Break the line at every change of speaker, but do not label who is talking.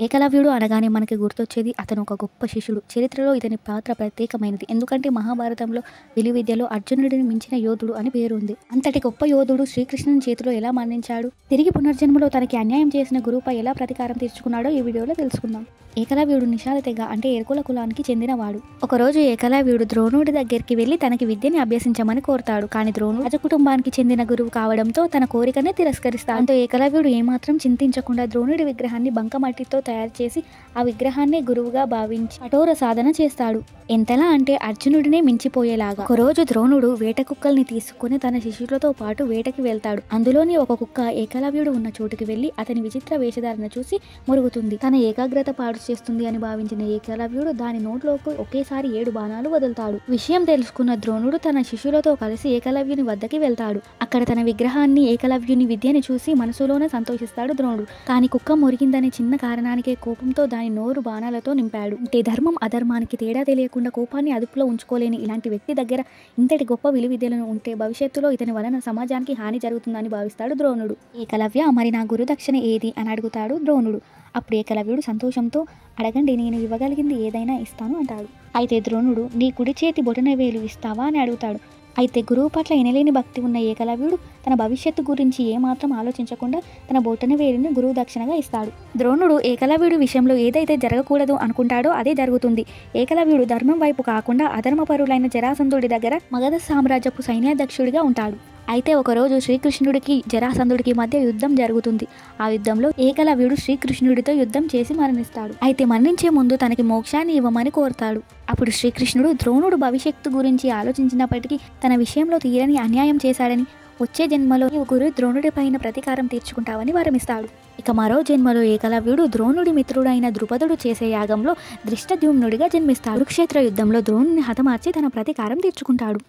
ఏకలవ్యుడు అనగానే మనకి గుర్తొచ్చేది అతను ఒక గొప్ప శిష్యుడు. చరిత్రలో ఇతని పాత్ర ప్రత్యేకమైనది. ఎందుకంటే మహాభారతంలో విలువిద్యలో అర్జునుడిని మించిన యోధుడు అని పేరు ఉంది. అంతటి గొప్ప యోధుడు శ్రీకృష్ణుని చేతిలో ఎలా మరణించాడు, తిరిగి పునర్జన్మలో తనకి అన్యాయం చేసిన గురువుపై ఎలా ప్రతీకారం తీర్చుకున్నాడో ఈ వీడియోలో తెలుసుకుందాం. ఏకలవ్యుడు నిషాద తెగ అంటే ఎరుకుల కులానికి చెందినవాడు. ఒకరోజు ఏకలవ్యుడు ద్రోణుడి దగ్గరికి వెళ్లి తనకి విద్యని అభ్యసించమని కోరతాడు. కానీ ద్రోణుడు రాజకుటుంబానికి చెందిన గురువు కావడంతో తన కోరికనే తిరస్కరిస్తాడు. దాంతో ఏకలవ్యుడు ఏమాత్రం చింతించకుండా ద్రోణుడి విగ్రహాన్ని బంకమట్టితో తయారు చేసి ఆ విగ్రహాన్నే గురువుగా భావించి కఠోర సాధన చేస్తాడు. ఎంతలా అంటే అర్జునుడినే మించిపోయేలాగా. ఒకరోజు ద్రోణుడు వేట కుక్కల్ని తీసుకుని తన శిష్యులతో పాటు వేటకి వెళ్తాడు. అందులోని ఒక కుక్క ఏకలవ్యుడు ఉన్న చోటుకి వెళ్లి అతని విచిత్ర వేషధారణ చూసి మురుగుతుంది. తన ఏకాగ్రత పాడు చేస్తుంది అని భావించిన ఏకలవ్యుడు దాని నోట్లోకి ఒకేసారి 7 బాణాలు వదులుతాడు. విషయం తెలుసుకున్న ద్రోణుడు తన శిష్యులతో కలిసి ఏకలవ్యుని వద్దకి వెళ్తాడు. అక్కడ తన విగ్రహాన్ని ఏకలవ్యుని విద్యని చూసి మనసులోనే సంతోషిస్తాడు ద్రోణుడు. కానీ కుక్క మురిగిందనే చిన్న కారణానికే కోపంతో దాని నోరు బాణాలతో నింపాడు. అంటే ధర్మం అధర్మానికి తేడా తెలియకుండా కోపాన్ని అదుపులో ఉంచుకోలేని ఇలాంటి వ్యక్తి దగ్గర ఇంతటి గొప్ప విలువిద్యలను ఉంటే భవిష్యత్తులో ఇతని వలన సమాజానికి హాని జరుగుతుందని భావిస్తాడు ద్రోణుడు. ఏకలవ్య, మరి నా గురుదక్షిణ ఏది అని అడుగుతాడు ద్రోణుడు. అప్పుడు ఏకలవ్యుడు సంతోషంతో, అడగండి, నేను ఇవ్వగలిగింది ఏదైనా ఇస్తాను అంటాడు. అయితే ద్రోణుడు, నీ కుడి చేతి బొటనవేలు ఇస్తావా అని అడుగుతాడు. అయితే గురువు పట్ల ఎనలేని భక్తి ఉన్న ఏకలవ్యుడు తన భవిష్యత్తు గురించి ఏమాత్రం ఆలోచించకుండా తన బొటనవేలుని గురువు దక్షిణగా ఇస్తాడు. ద్రోణుడు ఏకలవ్యుడి విషయంలో ఏదైతే జరగకూడదు అనుకుంటాడో అదే జరుగుతుంది. ఏకలవ్యుడు ధర్మం వైపు కాకుండా అధర్మపరులైన జరాసంధుడి దగ్గర మగధ సామ్రాజ్యపు సైన్యాధ్యక్షుడిగా ఉంటాడు. అయితే ఒకరోజు శ్రీకృష్ణుడికి జరాసంధుడికి మధ్య యుద్ధం జరుగుతుంది. ఆ యుద్ధంలో ఏకలవ్యుడు శ్రీకృష్ణుడితో యుద్ధం చేసి మరణిస్తాడు. అయితే మరణించే ముందు తనకి మోక్షాన్ని ఇవ్వమని కోరతాడు. అప్పుడు శ్రీకృష్ణుడు ద్రోణుడు భవిష్యత్తు గురించి ఆలోచించినప్పటికీ తన విషయంలో తీరని అన్యాయం చేశాడని, వచ్చే జన్మలో నీవు గురు ద్రోణుడి పైన ప్రతీకారం తీర్చుకుంటావని వరమిస్తాడు. ఇక మరో జన్మలో ఏకలవ్యుడు ద్రోణుడి మిత్రుడైన ద్రుపదుడు చేసే యాగంలో ధృష్టద్యుమ్నుడిగా జన్మిస్తాడు. కురుక్షేత్ర యుద్ధంలో ద్రోణుని హతమార్చి తన ప్రతీకారం తీర్చుకుంటాడు.